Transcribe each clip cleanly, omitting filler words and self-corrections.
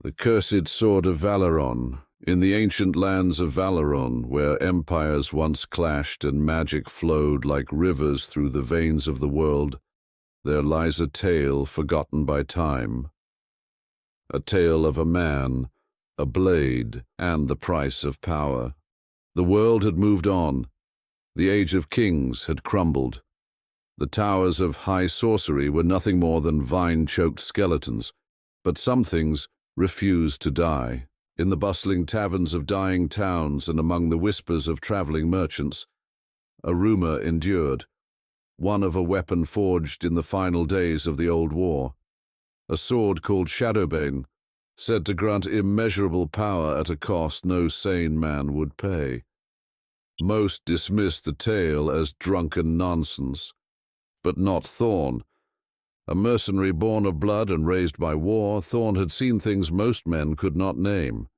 The cursed sword of Valeron. In the ancient lands of Valeron, where empires once clashed and magic flowed like rivers through the veins of the world, there lies a tale forgotten by time. A tale of a man, a blade, and the price of power. The world had moved on. The age of kings had crumbled. The towers of high sorcery were nothing more than vine-choked skeletons, but some things refused to die. In the bustling taverns of dying towns and among the whispers of traveling merchants, a rumor endured, one of a weapon forged in the final days of the old war, a sword called Shadowbane, said to grant immeasurable power at a cost no sane man would pay. Most dismissed the tale as drunken nonsense, but not Thorne. A mercenary born of blood and raised by war, Thorne had seen things most men could not name.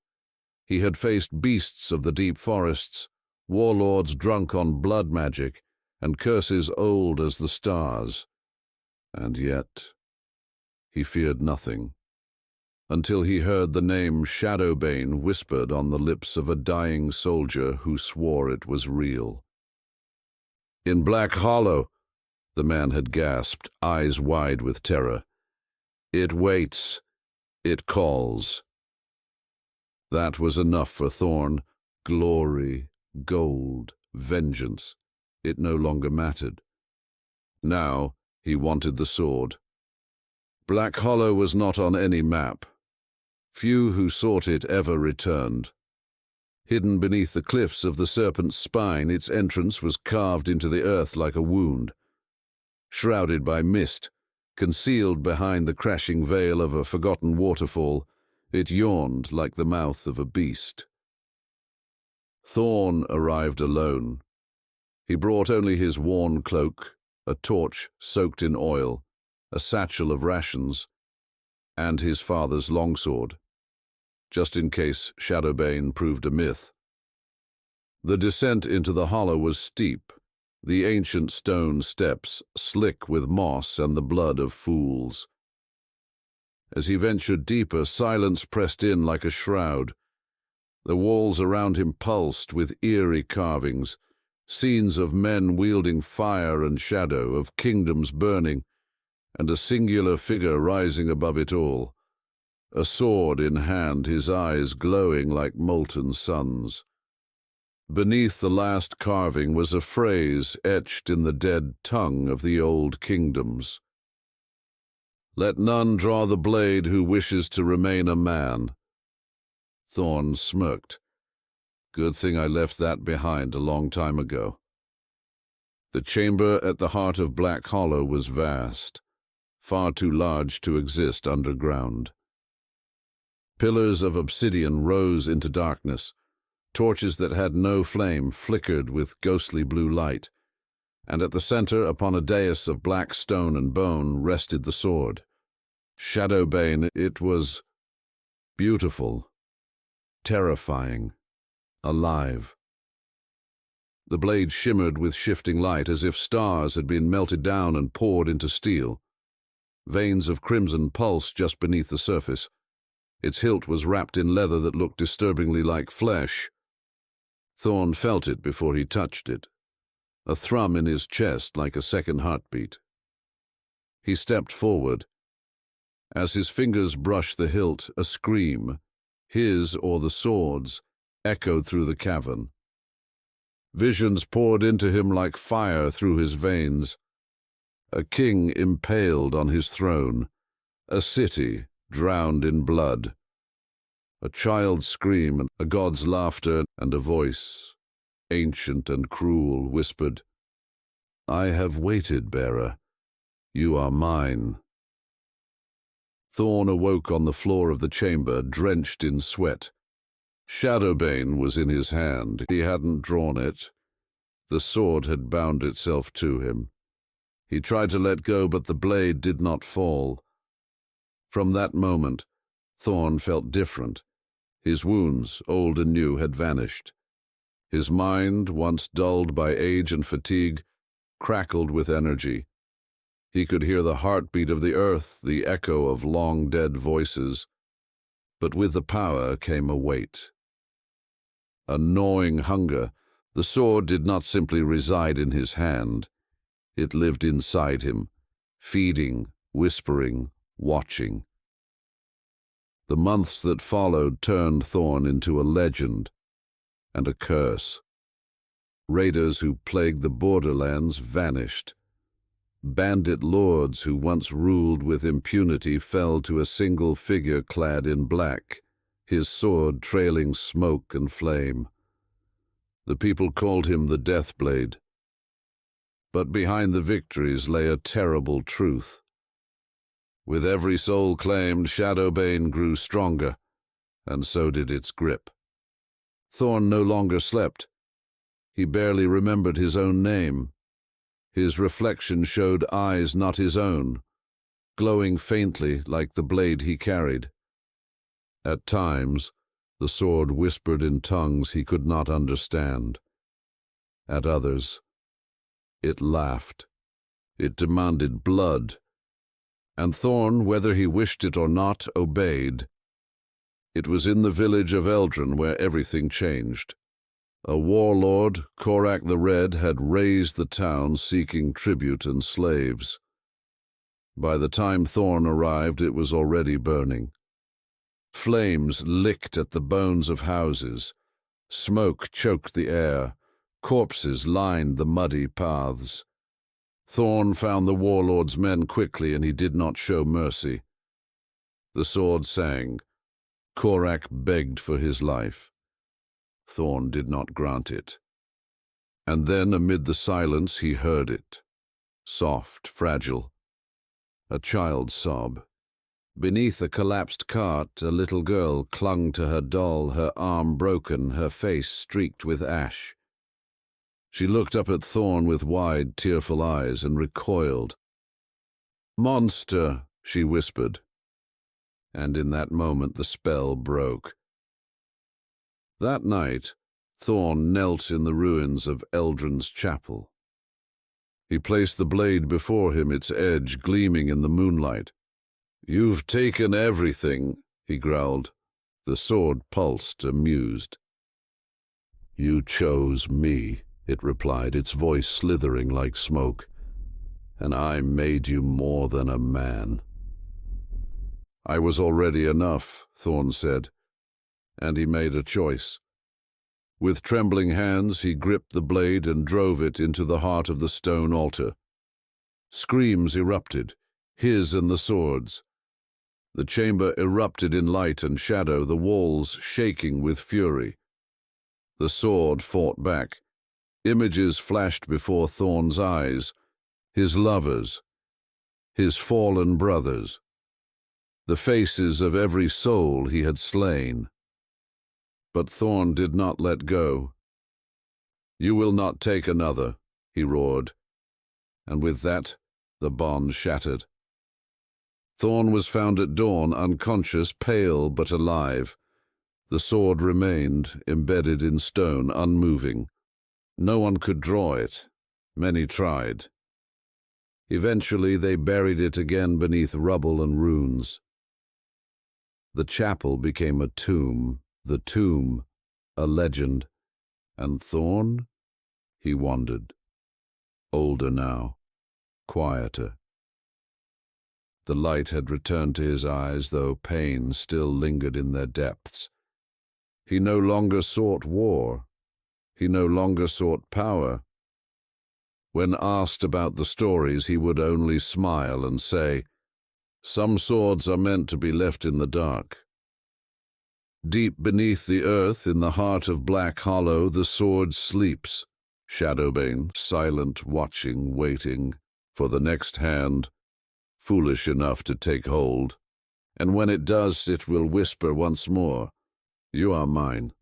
He had faced beasts of the deep forests, warlords drunk on blood magic, and curses old as the stars. And yet, he feared nothing, until he heard the name Shadowbane whispered on the lips of a dying soldier who swore it was real. "In Black Hollow," the man had gasped, eyes wide with terror. "It waits. It calls." That was enough for Thorne. Glory, gold, vengeance. It no longer mattered. Now he wanted the sword. Black Hollow was not on any map. Few who sought it ever returned. Hidden beneath the cliffs of the Serpent's Spine, its entrance was carved into the earth like a wound. Shrouded by mist, concealed behind the crashing veil of a forgotten waterfall, it yawned like the mouth of a beast. Thorne arrived alone. He brought only his worn cloak, a torch soaked in oil, a satchel of rations, and his father's longsword, just in case Shadowbane proved a myth. The descent into the hollow was steep, the ancient stone steps slick with moss and the blood of fools. As he ventured deeper, silence pressed in like a shroud. The walls around him pulsed with eerie carvings, scenes of men wielding fire and shadow, of kingdoms burning, and a singular figure rising above it all, a sword in hand, his eyes glowing like molten suns. Beneath the last carving was a phrase etched in the dead tongue of the old kingdoms. "Let none draw the blade who wishes to remain a man." Thorne smirked. Good thing I left that behind a long time ago. The chamber at the heart of Black Hollow was vast, far too large to exist underground. Pillars of obsidian rose into darkness. Torches that had no flame flickered with ghostly blue light, and at the center, upon a dais of black stone and bone, rested the sword. Shadowbane, it was beautiful, terrifying, alive. The blade shimmered with shifting light as if stars had been melted down and poured into steel. Veins of crimson pulsed just beneath the surface. Its hilt was wrapped in leather that looked disturbingly like flesh. Thorne felt it before he touched it, a thrum in his chest like a second heartbeat. He stepped forward. As his fingers brushed the hilt, a scream, his or the sword's, echoed through the cavern. Visions poured into him like fire through his veins. A king impaled on his throne, a city drowned in blood. A child's scream, a god's laughter, and a voice, ancient and cruel, whispered, "I have waited, bearer. You are mine." Thorne awoke on the floor of the chamber, drenched in sweat. Shadowbane was in his hand. He hadn't drawn it. The sword had bound itself to him. He tried to let go, but the blade did not fall. From that moment, Thorne felt different. His wounds, old and new, had vanished. His mind, once dulled by age and fatigue, crackled with energy. He could hear the heartbeat of the earth, the echo of long-dead voices. but with the power came a weight. A gnawing hunger. The sword did not simply reside in his hand. It lived inside him, feeding, whispering, watching. The months that followed turned Thorne into a legend and a curse. Raiders who plagued the borderlands vanished. Bandit lords who once ruled with impunity fell to a single figure clad in black, his sword trailing smoke and flame. The people called him the Deathblade. But behind the victories lay a terrible truth. With every soul claimed, Shadowbane grew stronger, and so did its grip. Thorne no longer slept. He barely remembered his own name. His reflection showed eyes not his own, glowing faintly like the blade he carried. At times, the sword whispered in tongues he could not understand. At others, it laughed. It demanded blood. And Thorne, whether he wished it or not, obeyed. It was in the village of Eldrin where everything changed. A warlord, Korak the Red, had razed the town seeking tribute and slaves. By the time Thorne arrived, it was already burning. Flames licked at the bones of houses. Smoke choked the air. Corpses lined the muddy paths. Thorne found the warlord's men quickly, and he did not show mercy. The sword sang. Korak begged for his life. Thorne did not grant it. And then, amid the silence, he heard it. Soft, fragile. A child's sob. Beneath a collapsed cart, a little girl clung to her doll, her arm broken, her face streaked with ash. She looked up at Thorne with wide, tearful eyes and recoiled. "Monster," she whispered. And in that moment the spell broke. That night, Thorne knelt in the ruins of Eldrin's chapel. He placed the blade before him, its edge gleaming in the moonlight. "You've taken everything," he growled. The sword pulsed, amused. "You chose me," it replied, its voice slithering like smoke. "And I made you more than a man." "I was already enough," Thorne said, and he made a choice. With trembling hands, he gripped the blade and drove it into the heart of the stone altar. Screams erupted, his and the sword's. The chamber erupted in light and shadow, the walls shaking with fury. The sword fought back. Images flashed before Thorne's eyes, his lovers, his fallen brothers, the faces of every soul he had slain. But Thorne did not let go. "You will not take another," he roared, and with that, the bond shattered. Thorne was found at dawn, unconscious, pale but alive. The sword remained, embedded in stone, unmoving. No one could draw it. Many tried. Eventually they buried it again beneath rubble and ruins. The chapel became a tomb, the tomb a legend, and Thorne, he wandered. Older now, quieter. The light had returned to his eyes, though pain still lingered in their depths. He no longer sought war. He no longer sought power. When asked about the stories, he would only smile and say, "Some swords are meant to be left in the dark." Deep beneath the earth, in the heart of Black Hollow, the sword sleeps. Shadowbane, silent, watching, waiting for the next hand, foolish enough to take hold. And when it does, it will whisper once more, "You are mine."